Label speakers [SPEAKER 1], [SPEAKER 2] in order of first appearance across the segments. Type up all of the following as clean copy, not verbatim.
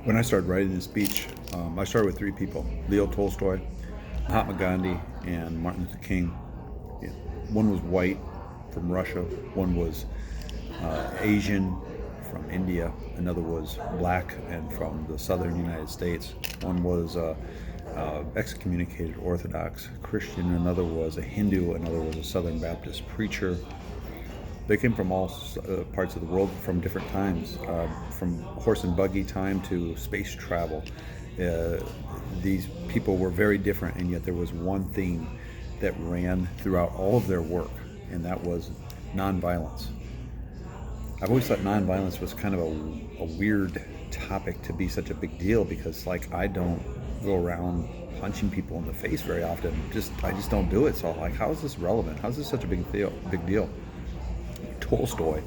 [SPEAKER 1] When I started writing this speech, I started with three people: Leo Tolstoy, Mahatma Gandhi, and Martin Luther King. Yeah. One was white from Russia, one was Asian from India, another was black and from the southern United States, one was excommunicated Orthodox Christian, another was a Hindu, another was a Southern Baptist preacher. They came from all parts of the world from different times, from horse and buggy time to space travel. These people were very different, and yet there was one theme that ran throughout all of their work, and that was nonviolence. I've always thought nonviolence was kind of a weird topic to be such a big deal because, like, I don't go around punching people in the face very often. I just don't do it. So, like, how is this relevant? How is this such a big deal? Tolstoy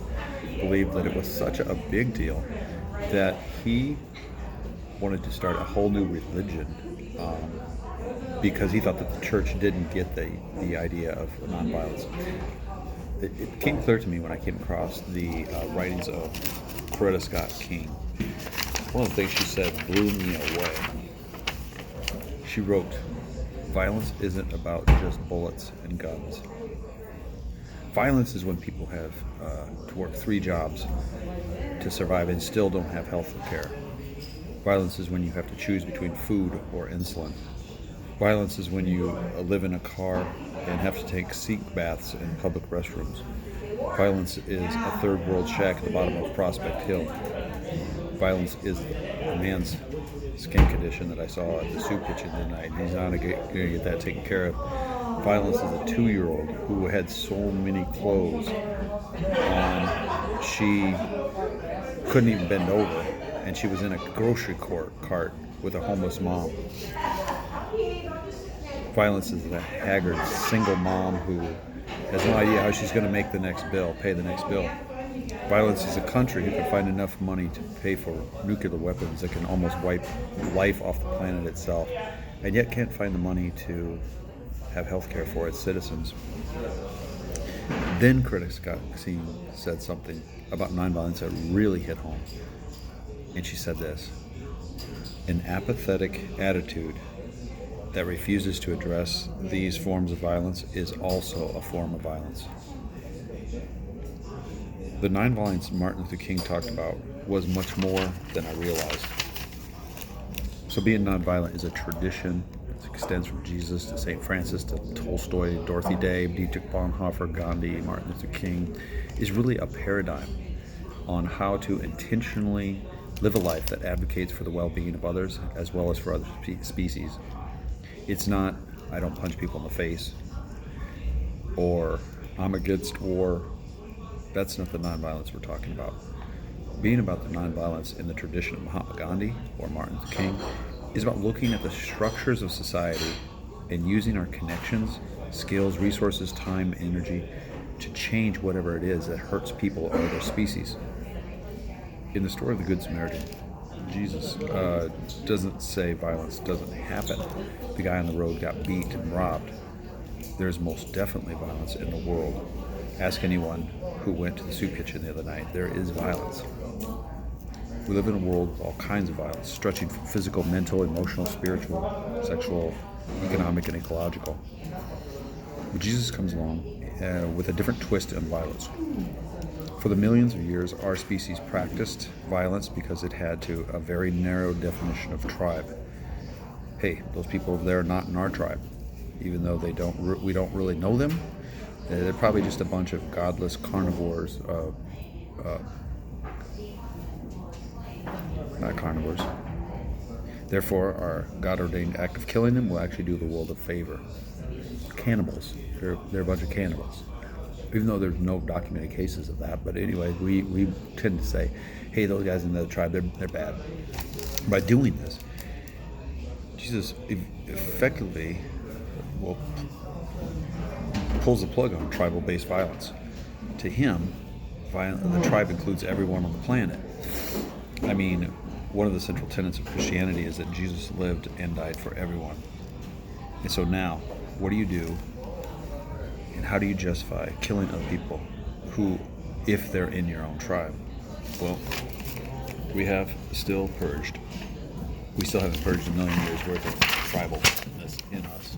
[SPEAKER 1] believed that it was such a big deal that he wanted to start a whole new religion because he thought that the church didn't get the idea of nonviolence. It became clear to me when I came across the writings of Coretta Scott King. One of the things she said blew me away. She wrote, "Violence isn't about just bullets and guns. Violence is when people have to work 3 jobs to survive and still don't have health care. Violence is when you have to choose between food or insulin. Violence is when you live in a car and have to take sink baths in public restrooms. Violence is a third world shack at the bottom of Prospect Hill. Violence is a man's skin condition that I saw at the soup kitchen tonight. He's not going to get that taken care of. Violence is a 2-year-old who had so many clothes on she couldn't even bend over, and she was in a grocery cart with a homeless mom. Violence is a haggard single mom who has no idea how she's going to make the next bill, pay the next bill. Violence is a country who can find enough money to pay for nuclear weapons that can almost wipe life off the planet itself, and yet can't find the money to have health care for its citizens." Then Coretta Scott King said something about nonviolence that really hit home. And she said this: "An apathetic attitude that refuses to address these forms of violence is also a form of violence." The nonviolence Martin Luther King talked about was much more than I realized. So being nonviolent is a tradition. It extends from Jesus to St. Francis to Tolstoy, Dorothy Day, Dietrich Bonhoeffer, Gandhi, Martin Luther King. Is really a paradigm on how to intentionally live a life that advocates for the well-being of others as well as for other species. It's not, "I don't punch people in the face," or "I'm against war." That's not the nonviolence we're talking about. Being about the nonviolence in the tradition of Mahatma Gandhi or Martin Luther King is about looking at the structures of society and using our connections, skills, resources, time, energy to change whatever it is that hurts people or other species. In the story of the Good Samaritan, Jesus doesn't say violence doesn't happen. The guy on the road got beat and robbed. There's most definitely violence in the world. Ask anyone who went to the soup kitchen the other night. There is violence. We live in a world with all kinds of violence, stretching from physical, mental, emotional, spiritual, sexual, economic, and ecological. But Jesus comes along with a different twist on violence. For the millions of years, our species practiced violence because it had to a very narrow definition of tribe. Hey, those people over there are not in our tribe, even though we don't really know them. They're probably just a bunch of godless carnivores. Not carnivores. Therefore, our God-ordained act of killing them will actually do the world a favor. Cannibals. They're a bunch of cannibals. Even though there's no documented cases of that. But anyway, we tend to say, hey, those guys in the tribe, they're bad. By doing this, Jesus effectively pulls the plug on tribal-based violence. To him, the tribe includes everyone on the planet. I mean, one of the central tenets of Christianity is that Jesus lived and died for everyone. And so now, what do you do, and how do you justify killing other people who, if they're in your own tribe? Well, We have still purged. We still haven't purged a million years worth of tribalness in us.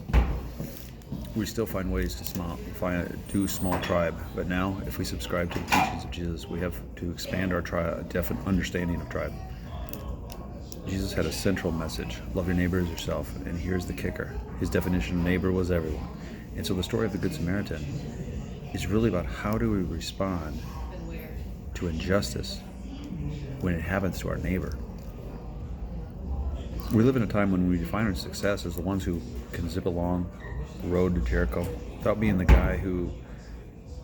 [SPEAKER 1] We still find ways to do small tribe, but now, if we subscribe to the teachings of Jesus, we have to expand our definite understanding of tribe. Jesus had a central message: love your neighbor as yourself. And here's the kicker: his definition of neighbor was everyone. And so the story of the Good Samaritan is really about how do we respond to injustice when it happens to our neighbor. We live in a time when we define our success as the ones who can zip along the road to Jericho without being the guy who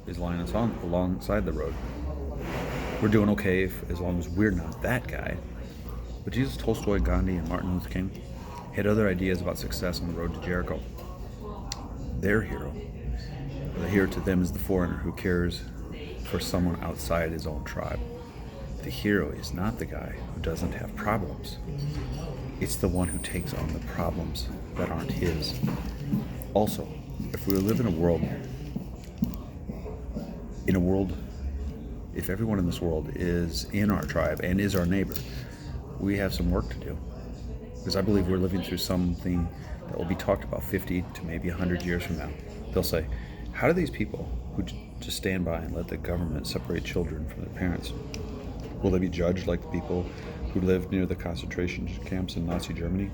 [SPEAKER 1] is lying alongside the road. We're doing okay as long as we're not that guy. But Jesus, Tolstoy, Gandhi, and Martin Luther King had other ideas about success on the road to Jericho. Their hero, the hero to them, is the foreigner who cares for someone outside his own tribe. The hero is not the guy who doesn't have problems. It's the one who takes on the problems that aren't his. Also, if we live in a world, if everyone in this world is in our tribe and is our neighbor, we have some work to do. Because I believe we're living through something that will be talked about 50 to maybe 100 years from now. They'll say, how do these people who just stand by and let the government separate children from their parents, will they be judged like the people who lived near the concentration camps in Nazi Germany,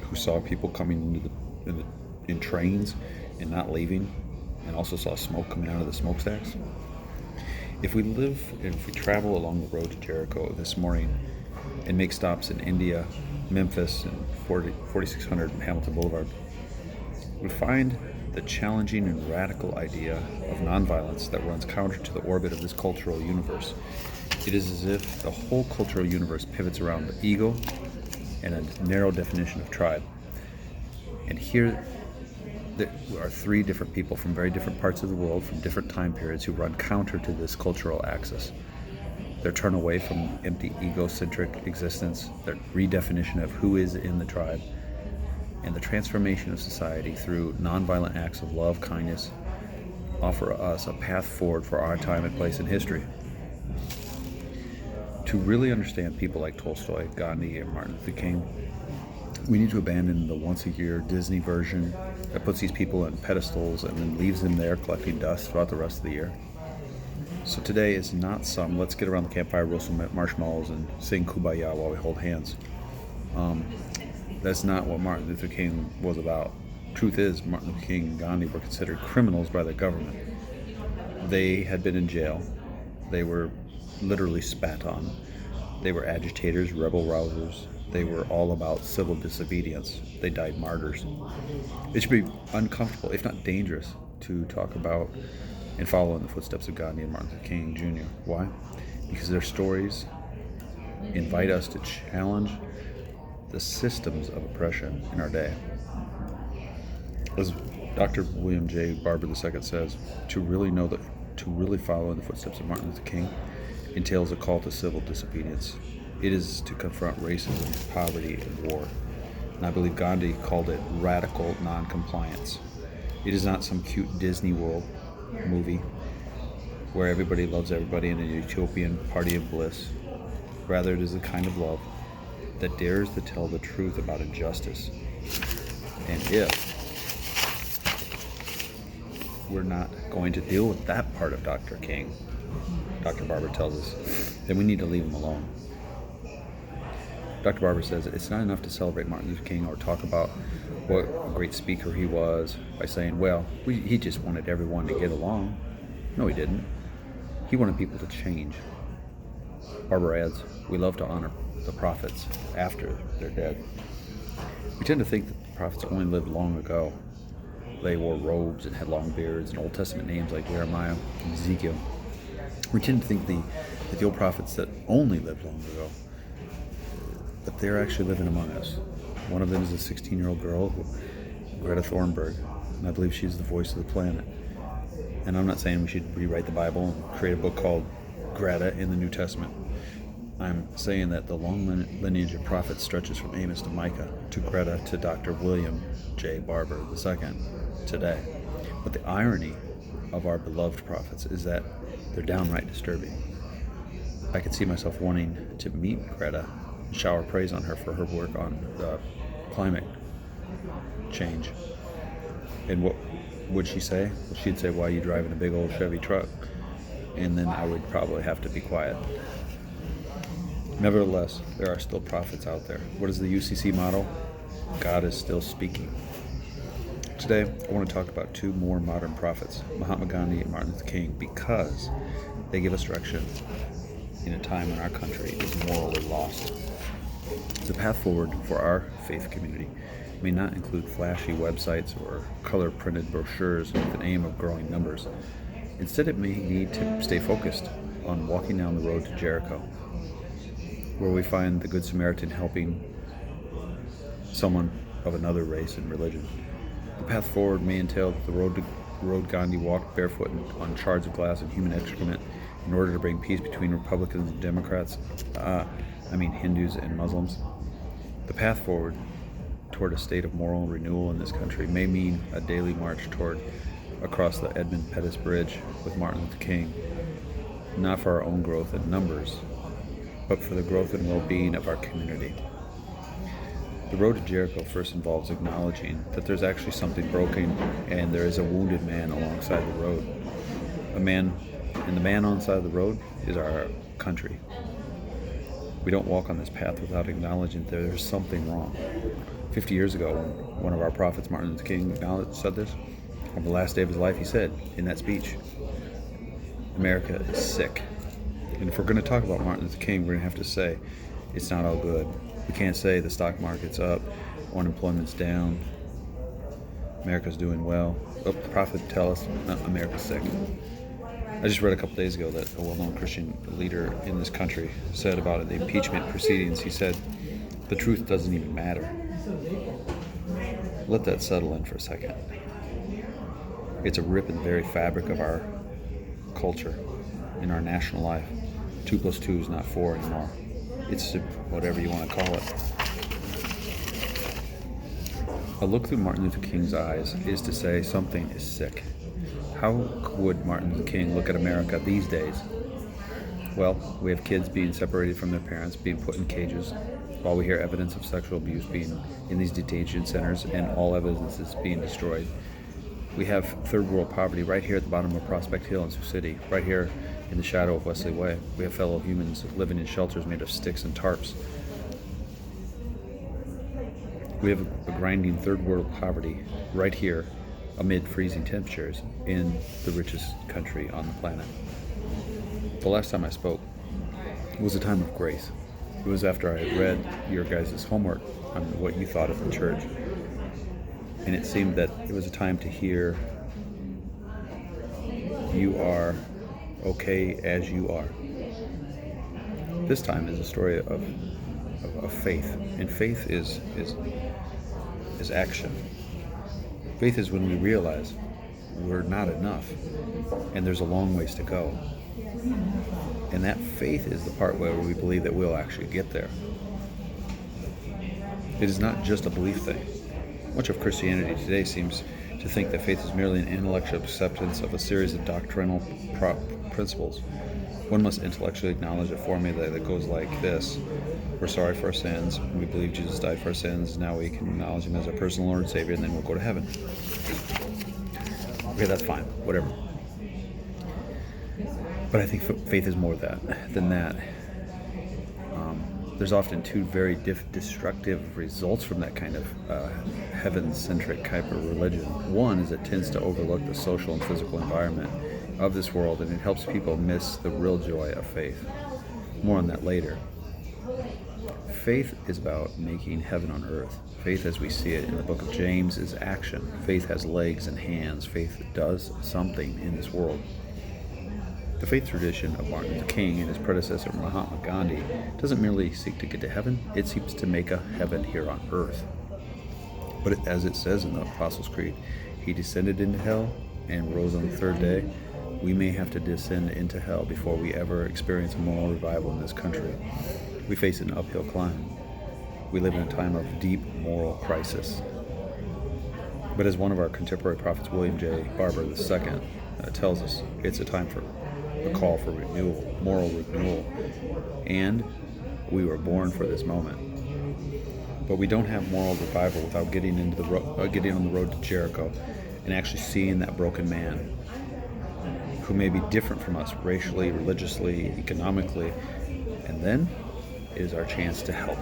[SPEAKER 1] who saw people coming in trains and not leaving, and also saw smoke coming out of the smokestacks? If we travel along the road to Jericho this morning and make stops in India, Memphis, and 4600 Hamilton Boulevard, we find the challenging and radical idea of nonviolence that runs counter to the orbit of this cultural universe. It is as if the whole cultural universe pivots around the ego and a narrow definition of tribe. And here there are three different people from very different parts of the world, from different time periods, who run counter to this cultural axis. Their turn away from empty egocentric existence, their redefinition of who is in the tribe, and the transformation of society through nonviolent acts of love, kindness, offer us a path forward for our time and place in history. To really understand people like Tolstoy, Gandhi, and Martin Luther King, we need to abandon the once-a-year Disney version that puts these people on pedestals and then leaves them there collecting dust throughout the rest of the year. So today is not some let's get around the campfire, roast some marshmallows, and sing Kumbaya while we hold hands. That's not what Martin Luther King was about. Truth is, Martin Luther King and Gandhi were considered criminals by the government. They had been in jail. They were literally spat on. They were agitators, rebel rousers. They were all about civil disobedience. They died martyrs. It should be uncomfortable, if not dangerous, to talk about and follow in the footsteps of Gandhi and Martin Luther King Jr. Why? Because their stories invite us to challenge the systems of oppression in our day. As Dr. William J. Barber II says, to really follow in the footsteps of Martin Luther King entails a call to civil disobedience. It is to confront racism, poverty, and war. And I believe Gandhi called it radical non-compliance. It is not some cute Disney World movie where everybody loves everybody in a utopian party of bliss. Rather, it is the kind of love that dares to tell the truth about injustice. And if we're not going to deal with that part of Dr. King, Dr. Barber tells us, then we need to leave him alone. Dr. Barber says it's not enough to celebrate Martin Luther King or talk about what a great speaker he was by saying, well, he just wanted everyone to get along. No, he didn't. He wanted people to change. Barber adds, we love to honor the prophets after they're dead. We tend to think that the prophets only lived long ago. They wore robes and had long beards and Old Testament names like Jeremiah and Ezekiel. We tend to think that the old prophets that only lived long ago, but they're actually living among us. One of them is a 16-year-old girl, Greta Thunberg, and I believe she's the voice of the planet. And I'm not saying we should rewrite the Bible and create a book called Greta in the New Testament. I'm saying that the long lineage of prophets stretches from Amos to Micah to Greta to Dr. William J. Barber II today. But the irony of our beloved prophets is that they're downright disturbing. I could see myself wanting to meet Greta and shower praise on her for her work on the climate change. And what would she say? Well, she'd say, "Why are you driving a big old Chevy truck?" And then I would probably have to be quiet. Nevertheless, there are still prophets out there. What is the UCC motto? God is still speaking. Today, I want to talk about two more modern prophets, Mahatma Gandhi and Martin Luther King, because they give us direction in a time when our country is morally lost. The path forward for our faith community may not include flashy websites or color-printed brochures with an aim of growing numbers. Instead, it may need to stay focused on walking down the road to Jericho, where we find the Good Samaritan helping someone of another race and religion. The path forward may entail the road Gandhi walked barefoot on shards of glass and human excrement in order to bring peace between Republicans and Democrats, Hindus and Muslims. The path forward toward a state of moral renewal in this country may mean a daily march across the Edmund Pettus Bridge with Martin Luther King, not for our own growth in numbers, but for the growth and well-being of our community. The road to Jericho first involves acknowledging that there's actually something broken and there is a wounded man alongside the road. The man on the side of the road is our country. We don't walk on this path without acknowledging that there's something wrong. 50 years ago, one of our prophets, Martin Luther King, said this. On the last day of his life, he said in that speech, America is sick. And if we're going to talk about Martin Luther King, we're going to have to say it's not all good. We can't say the stock market's up, unemployment's down, America's doing well. The prophet tells us America's sick. I just read a couple days ago that a well-known Christian leader in this country said about the impeachment proceedings, he said, the truth doesn't even matter. Let that settle in for a second. It's a rip in the very fabric of our culture, in our national life. 2 + 2 is not 4 anymore. It's whatever you want to call it. A look through Martin Luther King's eyes is to say something is sick. How would Martin Luther King look at America these days? Well, we have kids being separated from their parents, being put in cages, while we hear evidence of sexual abuse being in these detention centers and all evidence is being destroyed. We have third world poverty right here at the bottom of Prospect Hill in Sioux City, right here in the shadow of Wesley Way. We have fellow humans living in shelters made of sticks and tarps. We have a grinding third world poverty right here amid freezing temperatures in the richest country on the planet. The last time I spoke was a time of grace. It was after I read your guys' homework on what you thought of the church. And it seemed that it was a time to hear you are okay as you are. This time is a story of faith. And faith is action. Faith is when we realize we're not enough and there's a long ways to go. And that faith is the part where we believe that we'll actually get there. It is not just a belief thing. Much of Christianity today seems to think that faith is merely an intellectual acceptance of a series of doctrinal principles. One must intellectually acknowledge a formula that goes like this. We're sorry for our sins. We believe Jesus died for our sins. Now we can acknowledge him as our personal Lord and Savior, and then we'll go to heaven. Okay, that's fine. Whatever. But I think faith is more than that. There's often two very destructive results from that kind of heaven-centric type of religion. One is it tends to overlook the social and physical environment of this world, and it helps people miss the real joy of faith. More on that later. Faith is about making heaven on earth. Faith as we see it in the book of James is action. Faith has legs and hands. Faith does something in this world. The faith tradition of Martin Luther King and his predecessor Mahatma Gandhi doesn't merely seek to get to heaven, it seeks to make a heaven here on earth. But as it says in the Apostles' Creed, he descended into hell and rose on the third day. We may have to descend into hell before we ever experience a moral revival in this country. We face an uphill climb. We live in a time of deep moral crisis. But as one of our contemporary prophets, William J. Barber II, tells us, it's a time for a call for renewal, moral renewal. And we were born for this moment. But we don't have moral revival without getting on the road to Jericho and actually seeing that broken man who may be different from us racially, religiously, economically, and then it is our chance to help.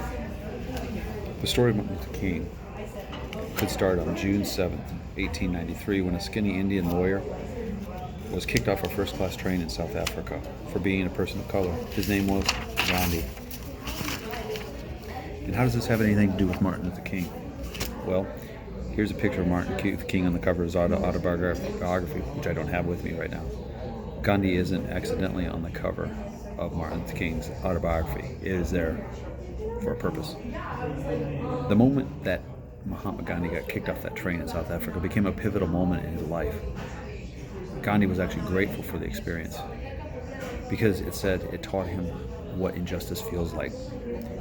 [SPEAKER 1] The story of Martin Luther King could start on June 7th, 1893, when a skinny Indian lawyer was kicked off a first-class train in South Africa for being a person of color. His name was Gandhi. And how does this have anything to do with Martin Luther King? Well, here's a picture of Martin Luther King on the cover of his autobiography, which I don't have with me right now. Gandhi isn't accidentally on the cover of Martin Luther King's autobiography. It is there for a purpose. The moment that Mahatma Gandhi got kicked off that train in South Africa became a pivotal moment in his life. Gandhi was actually grateful for the experience because it said it taught him what injustice feels like.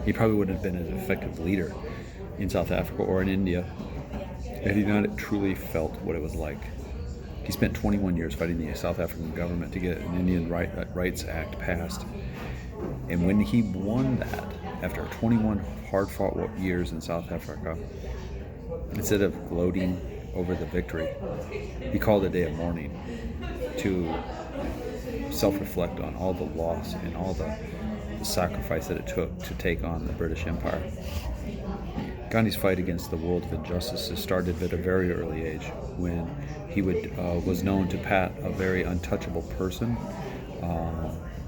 [SPEAKER 1] He probably wouldn't have been an effective leader in South Africa or in India had he not truly felt what it was like. He spent 21 years fighting the South African government to get an Indian Rights Act passed. And when he won that, after 21 hard-fought years in South Africa, instead of gloating over the victory, he called a day of mourning to self-reflect on all the loss and all the sacrifice that it took to take on the British Empire. Gandhi's fight against the world of injustices started at a very early age when he was known to pat a very untouchable person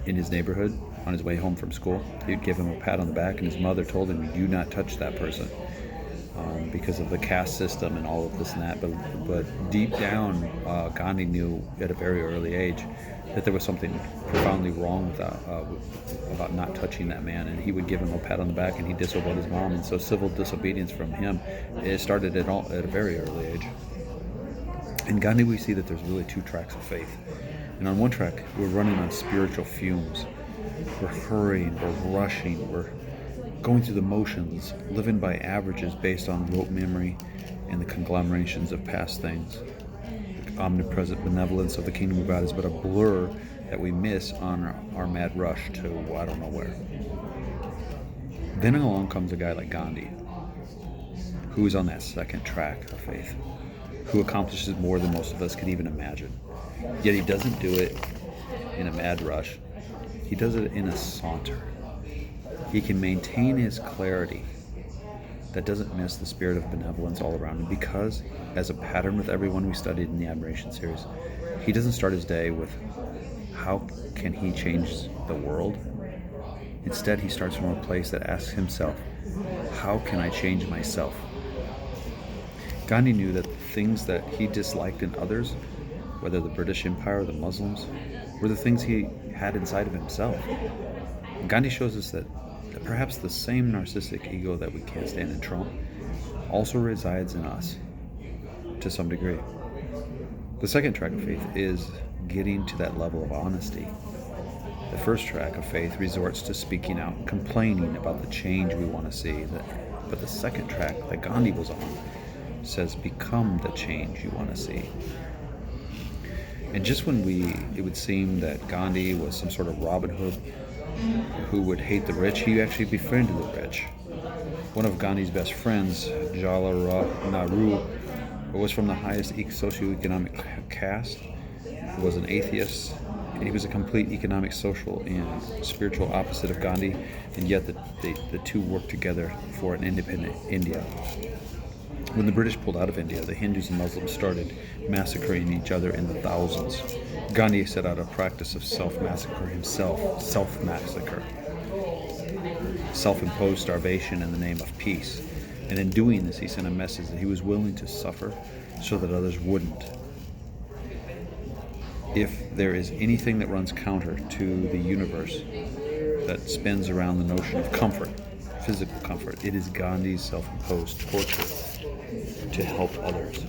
[SPEAKER 1] in his neighborhood on his way home from school. He'd give him a pat on the back, and his mother told him, "You do not touch that person," because of the caste system and all of this and that. But deep down, Gandhi knew at a very early age that there was something profoundly wrong with that, about not touching that man, and he would give him a pat on the back, and he disobeyed his mom. And so civil disobedience from him, it started at a very early age. In Gandhi, we see that there's really two tracks of faith. And on one track, we're running on spiritual fumes. We're hurrying, we're rushing, we're going through the motions, living by averages based on rote memory and the conglomerations of past things. The omnipresent benevolence of the kingdom of God is but a blur that we miss on our mad rush to I don't know where. Then along comes a guy like Gandhi, who is on that second track of faith, who accomplishes more than most of us could even imagine. Yet he doesn't do it in a mad rush. He does it in a saunter. He can maintain his clarity that doesn't miss the spirit of benevolence all around him because, as a pattern with everyone we studied in the Admiration series, he doesn't start his day with how can he change the world? Instead, he starts from a place that asks himself, how can I change myself? Gandhi knew that the things that he disliked in others, whether the British Empire or the Muslims, were the things he had inside of himself. And Gandhi shows us that perhaps the same narcissistic ego that we can't stand in Trump also resides in us to some degree. The second track of faith is getting to that level of honesty. The first track of faith resorts to speaking out, complaining about the change we want to see. But the second track that Gandhi was on says, become the change you want to see. And just when it would seem that Gandhi was some sort of Robin Hood who would hate the rich, he actually befriended the rich. One of Gandhi's best friends, Jawaharlal Nehru, was from the highest socioeconomic caste, was an atheist, and he was a complete economic, social, and spiritual opposite of Gandhi, and yet the two worked together for an independent India. When the British pulled out of India, the Hindus and Muslims started massacring each other in the thousands. Gandhi set out a practice of self-massacre himself, self-massacre, self-imposed starvation in the name of peace. And in doing this, he sent a message that he was willing to suffer so that others wouldn't. If there is anything that runs counter to the universe that spins around the notion of comfort, physical comfort, it is Gandhi's self-imposed torture to help others.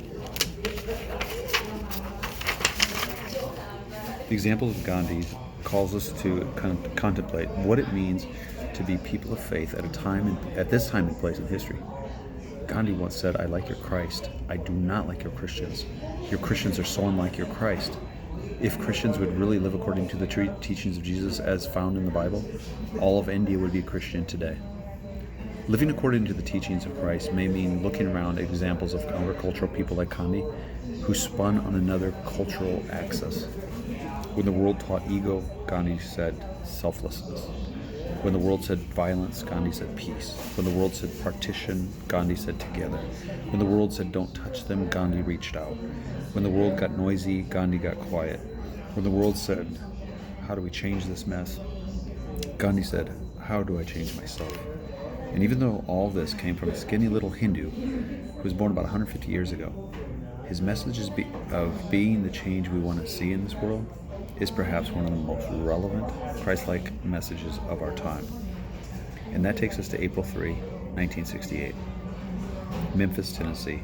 [SPEAKER 1] The example of Gandhi calls us to contemplate what it means to be people of faith at this time and place in history. Gandhi once said, "I like your Christ. I do not like your Christians. Your Christians are so unlike your Christ." If Christians would really live according to the teachings of Jesus as found in the Bible, all of India would be Christian today. Living according to the teachings of Christ may mean looking around at examples of countercultural people like Gandhi, who spun on another cultural axis. When the world taught ego, Gandhi said selflessness. When the world said violence, Gandhi said peace. When the world said partition, Gandhi said together. When the world said don't touch them, Gandhi reached out. When the world got noisy, Gandhi got quiet. When the world said, how do we change this mess? Gandhi said, how do I change myself? And even though all this came from a skinny little Hindu who was born about 150 years ago, his message of being the change we want to see in this world is perhaps one of the most relevant, Christ-like messages of our time. And that takes us to April 3, 1968, Memphis, Tennessee,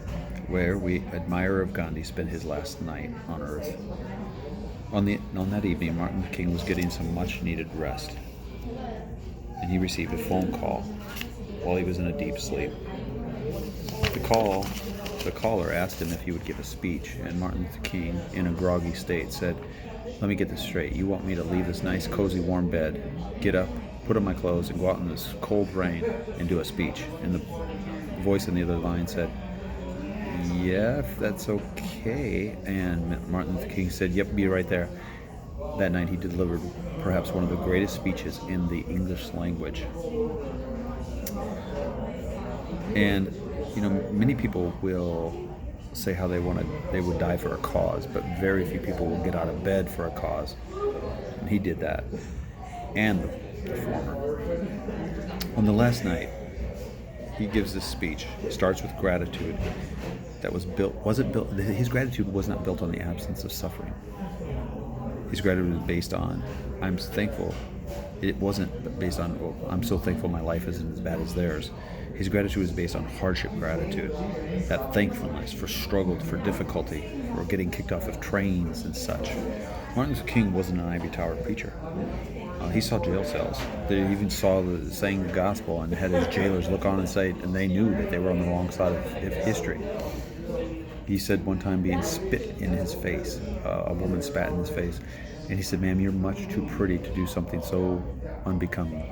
[SPEAKER 1] where we admirer of Gandhi spent his last night on earth. On that evening, Martin Luther King was getting some much-needed rest, and he received a phone call while he was in a deep sleep. The caller asked him if he would give a speech, and Martin Luther King, in a groggy state, said, let me get this straight. You want me to leave this nice, cozy, warm bed, get up, put on my clothes, and go out in this cold rain and do a speech? And the voice on the other line said, yeah, if that's okay. And Martin Luther King said, yep, be right there. That night he delivered perhaps one of the greatest speeches in the English language. And, many people will say how they would die for a cause, but very few people will get out of bed for a cause. And he did that, and the former. On the last night, he gives this speech. It starts with gratitude his gratitude was not built on the absence of suffering. His gratitude was based on, I'm thankful. It wasn't based on, I'm so thankful my life isn't as bad as theirs. His gratitude was based on hardship gratitude, that thankfulness for struggle, for difficulty, for getting kicked off of trains and such. Martin Luther King wasn't an Ivy Tower preacher. He saw jail cells. They even sang the gospel and had his jailers look on and say, and they knew that they were on the wrong side of history. He said one time being spit in his face, a woman spat in his face, and he said, ma'am, you're much too pretty to do something so unbecoming.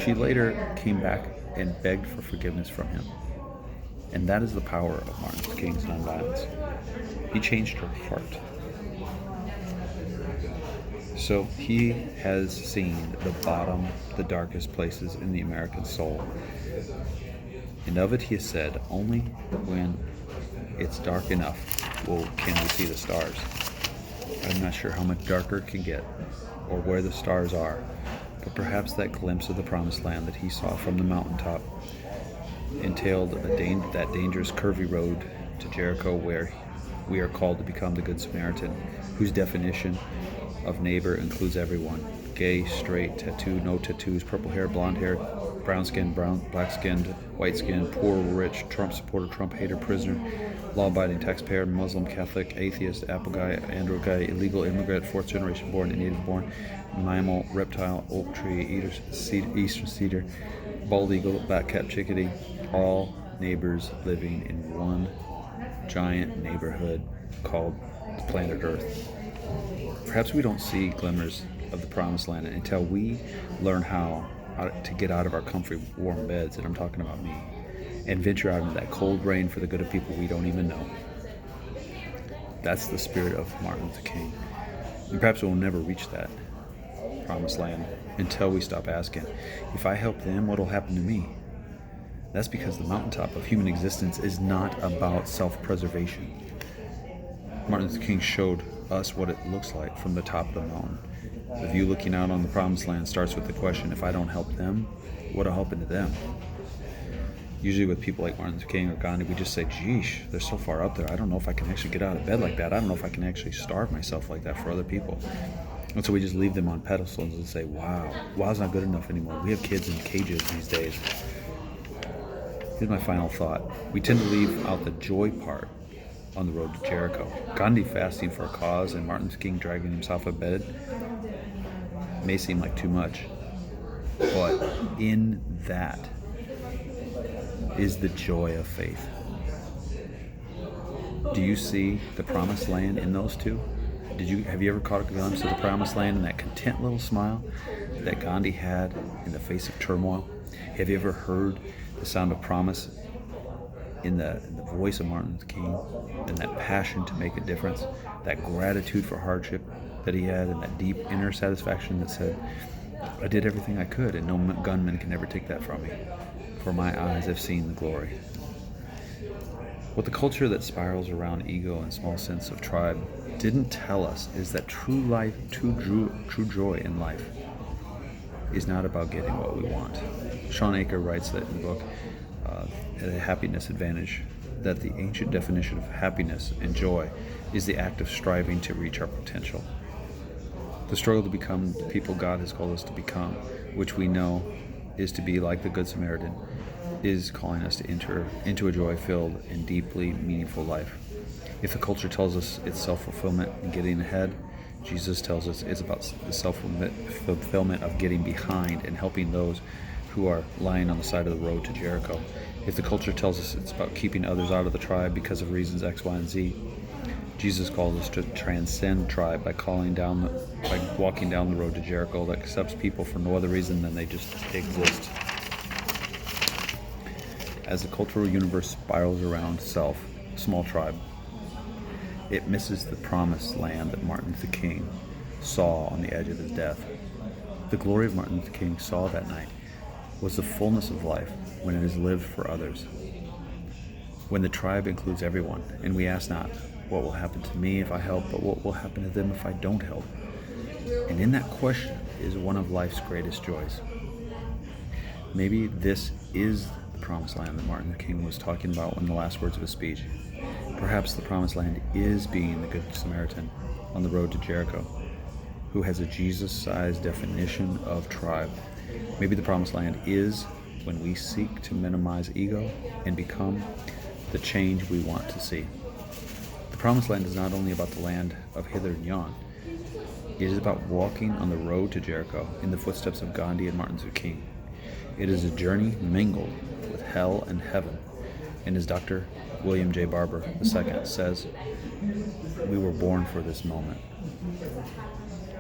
[SPEAKER 1] She later came back and begged for forgiveness from him. And that is the power of Martin Luther King's nonviolence. He changed her heart. So he has seen the bottom, the darkest places in the American soul. And of it he has said, only when it's dark enough can we see the stars. I'm not sure how much darker it can get or where the stars are, but perhaps that glimpse of the promised land that he saw from the mountaintop entailed that dangerous curvy road to Jericho, where we are called to become the Good Samaritan, whose definition of neighbor includes everyone: gay, straight, tattoo, no tattoos, purple hair, blonde hair, brown skin, black skinned, white skin, poor, rich, Trump supporter, Trump hater, prisoner, law-abiding taxpayer, Muslim, Catholic, atheist, apple guy, android guy, illegal immigrant, fourth generation born, native born, mammal, reptile, oak tree, eastern cedar, bald eagle, black-capped chickadee, all neighbors living in one giant neighborhood called the planet Earth. Perhaps we don't see glimmers of the promised land until we learn how to get out of our comfy, warm beds, and I'm talking about me, and venture out into that cold rain for the good of people we don't even know. That's the spirit of Martin Luther King. And perhaps we'll never reach that promised land until we stop asking, if I help them, what'll happen to me? That's because the mountaintop of human existence is not about self-preservation. Martin Luther King showed us what it looks like from the top of the mountain. The view looking out on the promised land starts with the question, if I don't help them, what'll happen to them? Usually with people like Martin Luther King or Gandhi, we just say, geesh, they're so far up there. I don't know if I can actually get out of bed like that. I don't know if I can actually starve myself like that for other people. And so we just leave them on pedestals and say, wow's not good enough anymore. We have kids in cages these days. Here's my final thought. We tend to leave out the joy part on the road to Jericho. Gandhi fasting for a cause and Martin Luther King dragging himself out of bed may seem like too much. But in that is the joy of faith. Do you see the promised land in those two? Have you ever caught a glimpse of the promised land and that content little smile that Gandhi had in the face of turmoil? Have you ever heard the sound of promise in the voice of Martin Luther King, and that passion to make a difference, that gratitude for hardship that he had, and that deep inner satisfaction that said, I did everything I could, and no gunman can ever take that from me, for my eyes have seen the glory. What the culture that spirals around ego and small sense of tribe didn't tell us is that true joy in life is not about getting what we want. Sean Aker writes that in the book, The Happiness Advantage, that the ancient definition of happiness and joy is the act of striving to reach our potential. The struggle to become the people God has called us to become, which we know is to be like the Good Samaritan, is calling us to enter into a joy-filled and deeply meaningful life. If the culture tells us it's self-fulfillment and getting ahead, Jesus tells us it's about the self-fulfillment of getting behind and helping those who are lying on the side of the road to Jericho. If the culture tells us it's about keeping others out of the tribe because of reasons X, Y, and Z, Jesus calls us to transcend tribe by walking down the road to Jericho that accepts people for no other reason than they just exist. As the cultural universe spirals around self, small tribe, it misses the promised land that Martin Luther King saw on the edge of his death. The glory of Martin Luther King saw that night was the fullness of life when it is lived for others. When the tribe includes everyone, and we ask not, what will happen to me if I help, but what will happen to them if I don't help? And in that question is one of life's greatest joys. Maybe this is the promised land that Martin Luther King was talking about in the last words of his speech. Perhaps the promised land is being the Good Samaritan on the road to Jericho, who has a Jesus-sized definition of tribe. Maybe the promised land is when we seek to minimize ego and become the change we want to see. The promised land is not only about the land of hither and yon. It is about walking on the road to Jericho in the footsteps of Gandhi and Martin Luther King. It is a journey mingled with hell and heaven. And as Dr. William J. Barber II says, we were born for this moment.